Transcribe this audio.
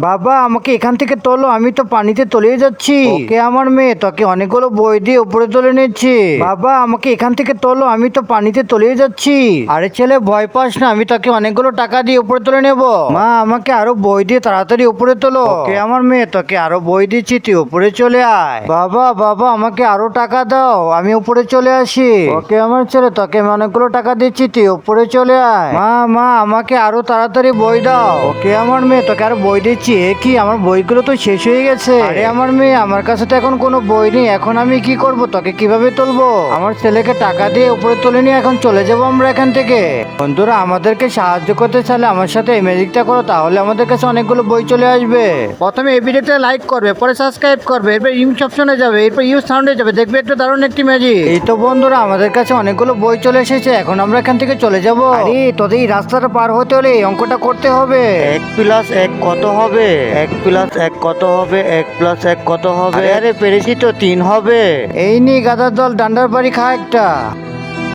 বাবা আমাকে এখান থেকে তোলো, আমি তো পানিতে তলিয়ে যাচ্ছি। ওকে আমার মেয়ে, তোকে অনেকগুলো বই দিয়ে উপরে তুলে নিচ্ছি। বাবা আমাকে এখান থেকে তোলো, আমি তো পানিতে তলিয়ে যাচ্ছি। আরে ছেলে ভয় পাস না, আমি তোকে অনেকগুলো টাকা দিয়ে উপরে তুলে নেব। মা আমাকে আরো বই দিয়ে তাড়াতাড়ি উপরে তোলো। ওকে আমার মেয়ে, তোকে আরো বই দিচ্ছি, তুই উপরে চলে আয়। বাবা বাবা আমাকে আরো টাকা দাও, আমি উপরে চলে আসি। ওকে আমার ছেলে, তোকে আমি অনেকগুলো টাকা দিচ্ছি, তুই উপরে চলে আয়। মা মা আমাকে আরো তাড়াতাড়ি বই দাও। ওকে আমার মেয়ে, তোকে আরো বই দিচ্ছি। এ কি, আমার বইগুলো তো শেষ হয়ে গেছে। আরে আমার মেয়ে, আমার কাছে তো এখন কোনো বই নেই, এখন আমি কি করব? তোকে কিভাবে তুলবো? আমার ছেলেকে টাকা দিয়ে উপরে তুলে নিয়ে এখন চলে যাবো আমরা এখান থেকে। বন্ধুরা, আমাদেরকে সাহায্য করতে চাইলে আমার সাথে এই ম্যাজিকটা করো, তাহলে আমাদের কাছে অনেকগুলো বই চলে আসবে। প্রথমে এই ভিডিওটা লাইক করবে, পরে সাবস্ক্রাইব করবে, এরপর ইউজ অপশনে যাবে, এরপর ইউজ সাউন্ডে যাবে, দেখবে একটা দারুণ একটি ম্যাজিক। এই তো বন্ধুরা, আমাদের কাছে অনেকগুলো বই চলে এসেছে, এখন আমরা এখান থেকে চলে যাব। আরে তোদের এই রাস্তাটা পার হতে হলে এই অঙ্কটা করতে হবে। 1+1 কত হবে? 1+1 কত হবে? 1+1 কত হবে? আরে পেরেছি তো, 3 হবে। এই নি গাদার দল, ডান্ডার বাড়ি খা একটা।